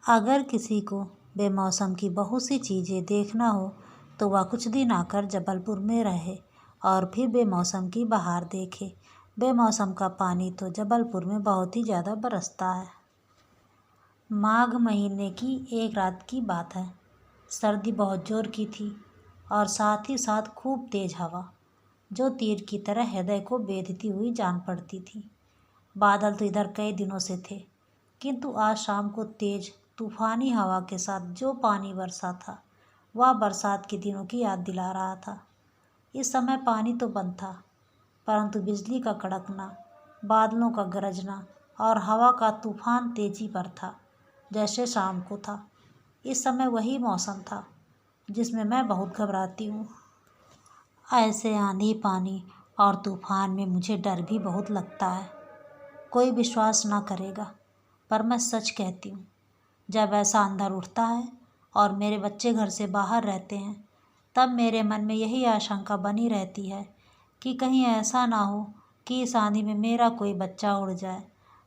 अगर किसी को बेमौसम की बहुत सी चीज़ें देखना हो तो वह कुछ दिन आकर जबलपुर में रहे और फिर बेमौसम की बहार देखे। बेमौसम का पानी तो जबलपुर में बहुत ही ज़्यादा बरसता है। माघ महीने की एक रात की बात है। सर्दी बहुत ज़ोर की थी और साथ ही साथ खूब तेज़ हवा जो तीर की तरह हृदय को बेधती हुई जान पड़ती थी। बादल तो इधर कई दिनों से थे, किंतु आज शाम को तेज़ तूफानी हवा के साथ जो पानी बरसा था वह बरसात के दिनों की याद दिला रहा था। इस समय पानी तो बंद था, परंतु बिजली का कड़कना, बादलों का गरजना और हवा का तूफान तेजी पर था, जैसे शाम को था। इस समय वही मौसम था जिसमें मैं बहुत घबराती हूँ। ऐसे आंधी पानी और तूफान में मुझे डर भी बहुत लगता है। कोई विश्वास ना करेगा, पर मैं सच कहती हूँ, जब ऐसा अंधर उठता है और मेरे बच्चे घर से बाहर रहते हैं, तब मेरे मन में यही आशंका बनी रहती है कि कहीं ऐसा ना हो कि इस आंधी में मेरा कोई बच्चा उड़ जाए।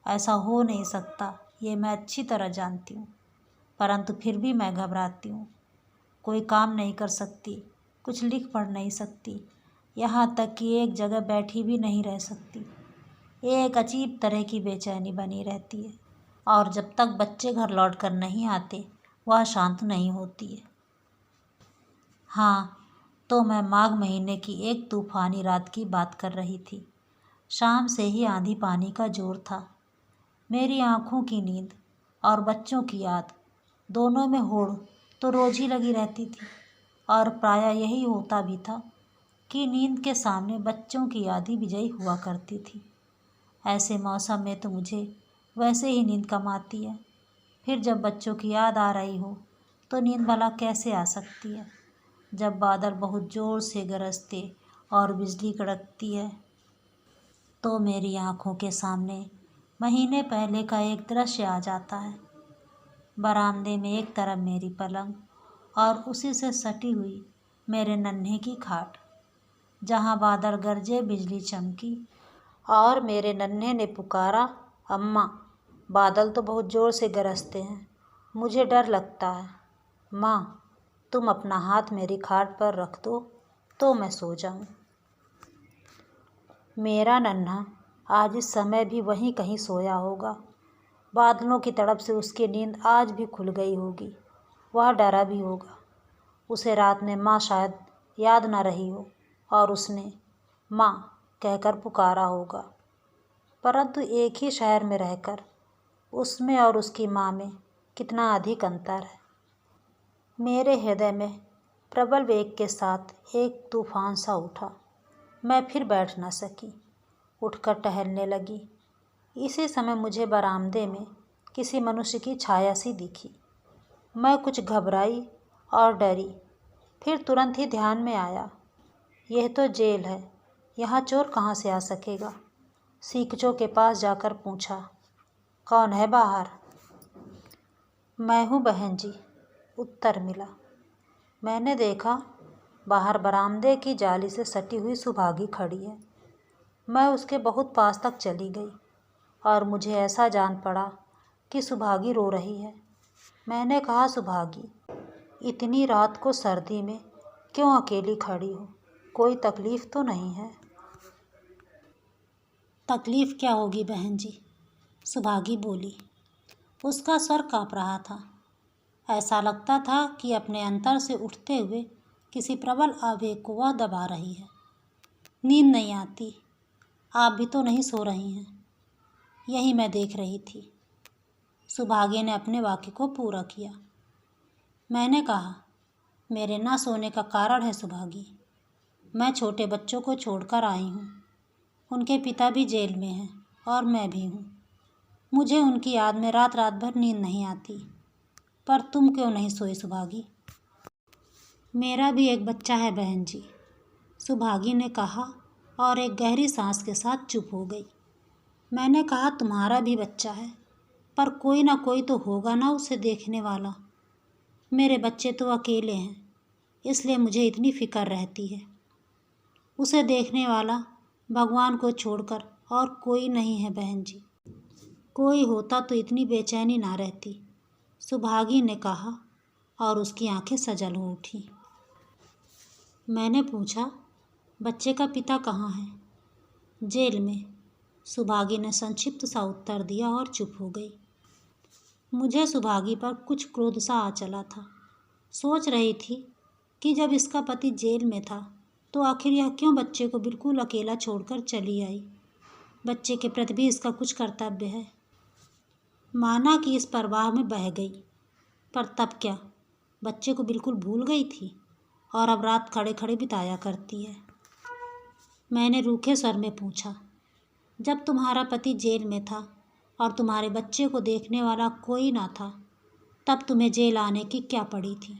ऐसा हो नहीं सकता, ये मैं अच्छी तरह जानती हूँ, परंतु फिर भी मैं घबराती हूँ। कोई काम नहीं कर सकती, कुछ लिख पढ़ नहीं सकती, यहाँ तक कि एक जगह बैठी भी नहीं रह सकती। एक अजीब तरह की बेचैनी बनी रहती है और जब तक बच्चे घर लौट कर नहीं आते वह शांत नहीं होती है। हाँ, तो मैं माघ महीने की एक तूफानी रात की बात कर रही थी। शाम से ही आंधी पानी का जोर था। मेरी आँखों की नींद और बच्चों की याद, दोनों में होड़ तो रोज ही लगी रहती थी और प्रायः यही होता भी था कि नींद के सामने बच्चों की याद ही विजयी हुआ करती थी। ऐसे मौसम में तो मुझे वैसे ही नींद कम आती है, फिर जब बच्चों की याद आ रही हो तो नींद भला कैसे आ सकती है। जब बादल बहुत ज़ोर से गरजते और बिजली कड़कती है तो मेरी आँखों के सामने महीने पहले का एक दृश्य आ जाता है। बरामदे में एक तरफ मेरी पलंग और उसी से सटी हुई मेरे नन्हे की खाट, जहाँ बादल गरजे, बिजली चमकी और मेरे नन्हे ने पुकारा, अम्मा। बादल तो बहुत ज़ोर से गरजते हैं, मुझे डर लगता है। माँ, तुम अपना हाथ मेरी खाट पर रख दो तो मैं सो जाऊँ। मेरा नन्हा आज इस समय भी वहीं कहीं सोया होगा। बादलों की तड़प से उसकी नींद आज भी खुल गई होगी। वह डरा भी होगा। उसे रात में माँ शायद याद न रही हो और उसने माँ कहकर पुकारा होगा। परंतु एक ही शहर में रहकर उसमें और उसकी माँ में कितना अधिक अंतर है। मेरे हृदय में प्रबल वेग के साथ एक तूफान सा उठा। मैं फिर बैठ न सकी, उठकर टहलने लगी। इसी समय मुझे बरामदे में किसी मनुष्य की छाया सी दिखी। मैं कुछ घबराई और डरी, फिर तुरंत ही ध्यान में आया, यह तो जेल है, यहाँ चोर कहाँ से आ सकेगा। सीखचों के पास जाकर पूछा, कौन है बाहर? मैं हूँ बहन जी, उत्तर मिला। मैंने देखा बाहर बरामदे की जाली से सटी हुई सुभागी खड़ी है। मैं उसके बहुत पास तक चली गई और मुझे ऐसा जान पड़ा कि सुभागी रो रही है। मैंने कहा, सुभागी, इतनी रात को सर्दी में क्यों अकेली खड़ी हो? कोई तकलीफ़ तो नहीं है? तकलीफ़ क्या होगी बहन जी, सुभागी बोली। उसका स्वर काँप रहा था। ऐसा लगता था कि अपने अंतर से उठते हुए किसी प्रबल आवेग को वह दबा रही है। नींद नहीं आती, आप भी तो नहीं सो रही हैं, यही मैं देख रही थी। सुभागी ने अपने वाक्य को पूरा किया। मैंने कहा, मेरे ना सोने का कारण है सुभागी। मैं छोटे बच्चों को छोड़कर आई हूँ। उनके पिता भी जेल में हैं और मैं भी हूँ। मुझे उनकी याद में रात रात भर नींद नहीं आती। पर तुम क्यों नहीं सोई सुभागी? मेरा भी एक बच्चा है बहन जी, सुभागी ने कहा और एक गहरी सांस के साथ चुप हो गई। मैंने कहा, तुम्हारा भी बच्चा है, पर कोई ना कोई तो होगा ना उसे देखने वाला। मेरे बच्चे तो अकेले हैं, इसलिए मुझे इतनी फ़िक्र रहती है। उसे देखने वाला भगवान को छोड़कर और कोई नहीं है बहन जी। कोई होता तो इतनी बेचैनी ना रहती। सुभागी ने कहा और उसकी आंखें सजल हो उठी। मैंने पूछा, बच्चे का पिता कहाँ है? जेल में, सुभागी ने संक्षिप्त सा उत्तर दिया और चुप हो गई। मुझे सुभागी पर कुछ क्रोध सा आ चला था। सोच रही थी कि जब इसका पति जेल में था तो आखिर यह क्यों बच्चे को बिल्कुल अकेला छोड़कर चली आई। बच्चे के प्रति भी इसका कुछ कर्तव्य है। माना कि इस प्रवाह में बह गई, पर तब क्या बच्चे को बिल्कुल भूल गई थी और अब रात खड़े खड़े बिताया करती है। मैंने रूखे स्वर में पूछा, जब तुम्हारा पति जेल में था और तुम्हारे बच्चे को देखने वाला कोई ना था, तब तुम्हें जेल आने की क्या पड़ी थी?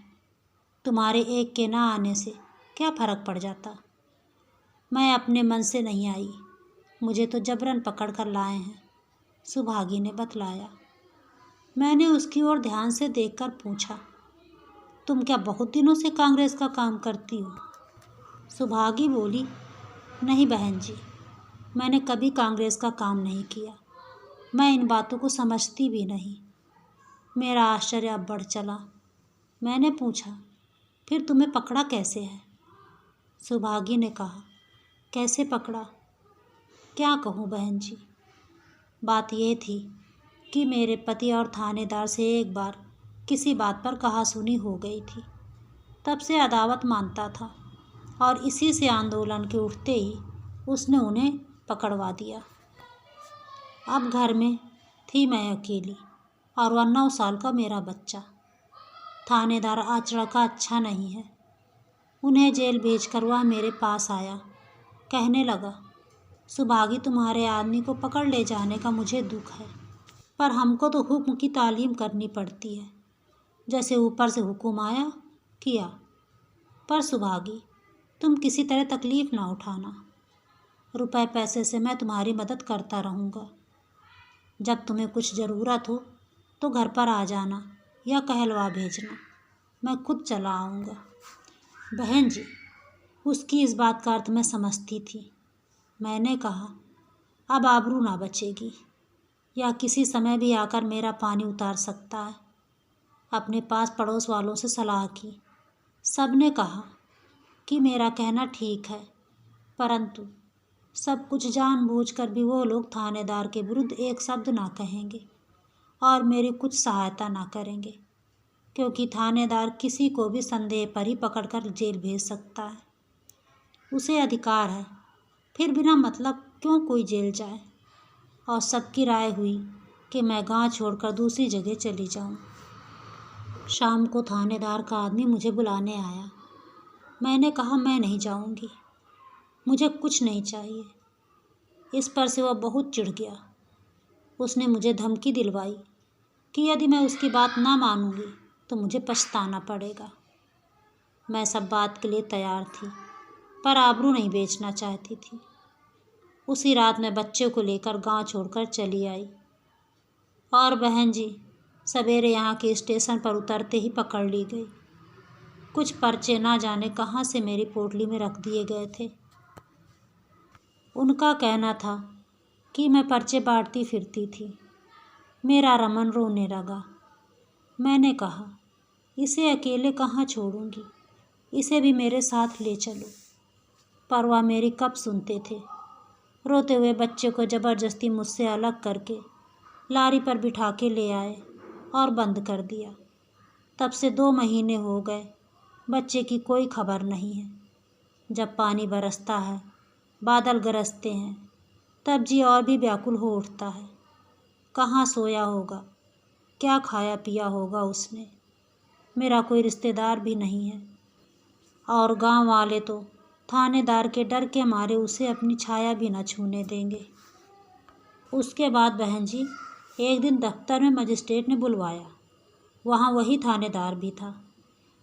तुम्हारे एक के ना आने से क्या फ़र्क पड़ जाता? मैं अपने मन से नहीं आई, मुझे तो जबरन पकड़ कर लाए हैं, सुभागी ने बतलाया। मैंने उसकी ओर ध्यान से देखकर पूछा, तुम क्या बहुत दिनों से कांग्रेस का काम करती हो? सुभागी बोली, नहीं बहन जी, मैंने कभी कांग्रेस का काम नहीं किया। मैं इन बातों को समझती भी नहीं। मेरा आश्चर्य अब बढ़ चला। मैंने पूछा, फिर तुम्हें पकड़ा कैसे है? सुभागी ने कहा, कैसे पकड़ा? क्या कहूँ बहन जी, बात यह थी कि मेरे पति और थानेदार से एक बार किसी बात पर कहासुनी हो गई थी। तब से अदावत मानता था और इसी से आंदोलन के उठते ही उसने उन्हें पकड़वा दिया। अब घर में थी मैं अकेली और वह 9 साल का मेरा बच्चा। थानेदार आचरण का अच्छा नहीं है। उन्हें जेल भेजकर वह मेरे पास आया। कहने लगा, सुभागी तुम्हारे आदमी को पकड़ ले जाने का मुझे दुख है, पर हमको तो हुक्म की तालीम करनी पड़ती है। जैसे ऊपर से हुक्म आया किया। पर सुभागी, तुम किसी तरह तकलीफ़ ना उठाना। रुपए पैसे से मैं तुम्हारी मदद करता रहूँगा। जब तुम्हें कुछ ज़रूरत हो तो घर पर आ जाना या कहलवा भेजना, मैं खुद चला आऊँगा। बहन जी, उसकी इस बात का अर्थ मैं समझती थी। मैंने कहा, अब आबरू ना बचेगी, या किसी समय भी आकर मेरा पानी उतार सकता है। अपने पास पड़ोस वालों से सलाह की। सब ने कहा कि मेरा कहना ठीक है, परंतु सब कुछ जानबूझकर भी वो लोग थानेदार के विरुद्ध एक शब्द ना कहेंगे और मेरी कुछ सहायता ना करेंगे, क्योंकि थानेदार किसी को भी संदेह पर ही पकड़कर जेल भेज सकता है। उसे अधिकार है, फिर बिना मतलब क्यों कोई जेल जाए। और सबकी राय हुई कि मैं गांव छोड़कर दूसरी जगह चली जाऊं। शाम को थानेदार का आदमी मुझे बुलाने आया। मैंने कहा, मैं नहीं जाऊंगी, मुझे कुछ नहीं चाहिए। इस पर से वह बहुत चिढ़ गया। उसने मुझे धमकी दिलवाई कि यदि मैं उसकी बात ना मानूंगी तो मुझे पछताना पड़ेगा। मैं सब बात के लिए तैयार थी, पर आबरू नहीं बेचना चाहती थी। उसी रात मैं बच्चे को लेकर गांव छोड़कर चली आई। और बहन जी, सवेरे यहाँ के स्टेशन पर उतरते ही पकड़ ली गई। कुछ पर्चे ना जाने कहाँ से मेरी पोटली में रख दिए गए थे। उनका कहना था कि मैं पर्चे बांटती फिरती थी। मेरा रमन रोने लगा। मैंने कहा, इसे अकेले कहाँ छोड़ूंगी, इसे भी मेरे साथ ले चलो। पर वह मेरी कब सुनते थे। रोते हुए बच्चे को ज़बरदस्ती मुझसे अलग करके लारी पर बिठा के ले आए और बंद कर दिया। तब से 2 महीने हो गए, बच्चे की कोई खबर नहीं है। जब पानी बरसता है, बादल गरजते हैं, तब जी और भी व्याकुल हो उठता है। कहाँ सोया होगा, क्या खाया पिया होगा उसने। मेरा कोई रिश्तेदार भी नहीं है और गांव वाले तो थानेदार के डर के मारे उसे अपनी छाया भी न छूने देंगे। उसके बाद बहन जी, एक दिन दफ्तर में मजिस्ट्रेट ने बुलवाया। वहाँ वही थानेदार भी था।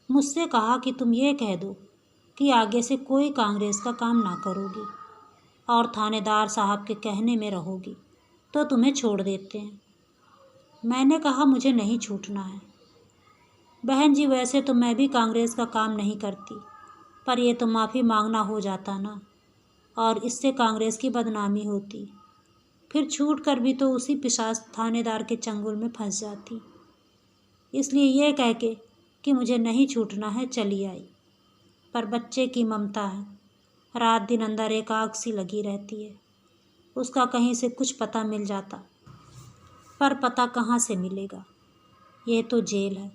मुझसे कहा कि तुम ये कह दो कि आगे से कोई कांग्रेस का काम ना करोगी और थानेदार साहब के कहने में रहोगी तो तुम्हें छोड़ देते हैं। मैंने कहा, मुझे नहीं छूटना है। बहन जी, वैसे तो मैं भी कांग्रेस का काम नहीं करती, पर यह तो माफ़ी मांगना हो जाता ना, और इससे कांग्रेस की बदनामी होती। फिर छूट कर भी तो उसी पिशाच थानेदार के चंगुल में फंस जाती। इसलिए ये कह के कि मुझे नहीं छूटना है चली आई। पर बच्चे की ममता है, रात दिन अंदर एक आग सी लगी रहती है। उसका कहीं से कुछ पता मिल जाता, पर पता कहाँ से मिलेगा। ये तो जेल है,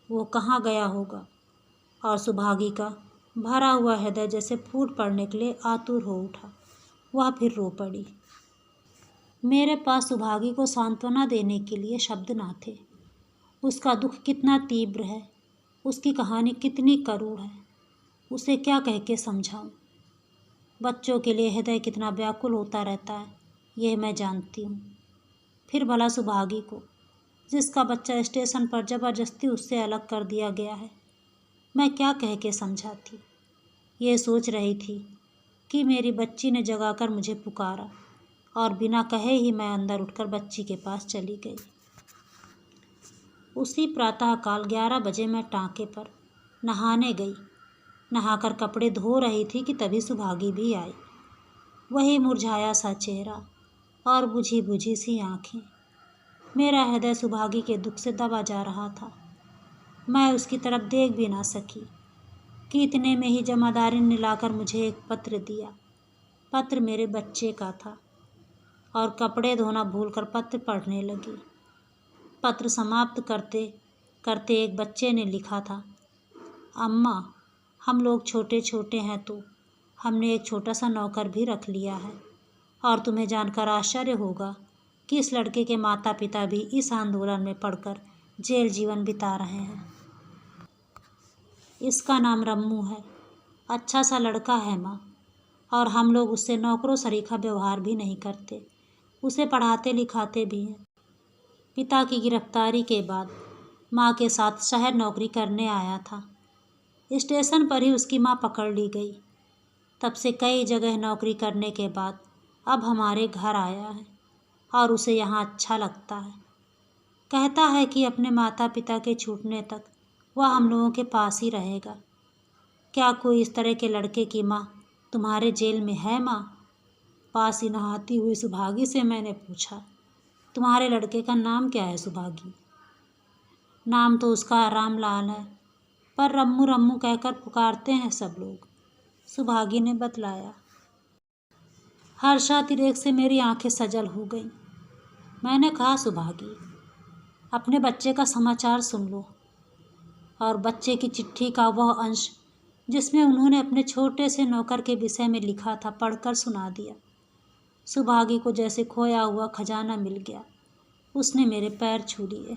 वो कहाँ गया होगा। और सुभागी का भरा हुआ हृदय जैसे फूट पड़ने के लिए आतुर हो उठा। वह फिर रो पड़ी। मेरे पास सुभागी को सांत्वना देने के लिए शब्द ना थे। उसका दुख कितना तीव्र है, उसकी कहानी कितनी करुण है, उसे क्या कह के समझाऊं। बच्चों के लिए हृदय कितना व्याकुल होता रहता है, यह मैं जानती हूँ। फिर भला सुभागी को, जिसका बच्चा स्टेशन पर ज़बरदस्ती उससे अलग कर दिया गया है, मैं क्या कह के समझाती। ये सोच रही थी कि मेरी बच्ची ने जगाकर मुझे पुकारा और बिना कहे ही मैं अंदर उठकर बच्ची के पास चली गई। उसी प्रातःकाल 11 बजे मैं टाँके पर नहाने गई। नहाकर कपड़े धो रही थी कि तभी सुभागी भी आई। वही मुरझाया सा चेहरा और बुझी बुझी सी आँखें। मेरा हृदय सुभागी के दुख से दबा जा रहा था। मैं उसकी तरफ देख भी ना सकी कि इतने में ही जमादारी ने लाकर मुझे एक पत्र दिया। पत्र मेरे बच्चे का था और कपड़े धोना भूलकर पत्र पढ़ने लगी। पत्र समाप्त करते करते एक बच्चे ने लिखा था, अम्मा, हम लोग छोटे छोटे हैं तो हमने एक छोटा सा नौकर भी रख लिया है और तुम्हें जानकर आश्चर्य होगा कि इस लड़के के माता पिता भी इस आंदोलन में पड़कर जेल जीवन बिता रहे हैं। इसका नाम रम्मू है। अच्छा सा लड़का है माँ, और हम लोग उससे नौकरों सरीखा व्यवहार भी नहीं करते, उसे पढ़ाते लिखाते भी हैं। पिता की गिरफ्तारी के बाद माँ के साथ शहर नौकरी करने आया था। स्टेशन पर ही उसकी माँ पकड़ ली गई। तब से कई जगह नौकरी करने के बाद अब हमारे घर आया है और उसे यहाँ अच्छा लगता है। कहता है कि अपने माता पिता के छूटने तक वह हम लोगों के पास ही रहेगा। क्या कोई इस तरह के लड़के की माँ तुम्हारे जेल में है माँ? पास ही नहाती हुई सुभागी से मैंने पूछा, तुम्हारे लड़के का नाम क्या है सुभागी? नाम तो उसका रामलाल है, पर रम्मू रम्मू कहकर पुकारते हैं सब लोग, सुभागी ने बतलाया। हर्षातिरेक से मेरी आंखें सजल हो गईं। मैंने कहा, सुभागी, अपने बच्चे का समाचार सुन लो। और बच्चे की चिट्ठी का वह अंश जिसमें उन्होंने अपने छोटे से नौकर के विषय में लिखा था पढ़कर सुना दिया। सुभागी को जैसे खोया हुआ खजाना मिल गया। उसने मेरे पैर छू लिए।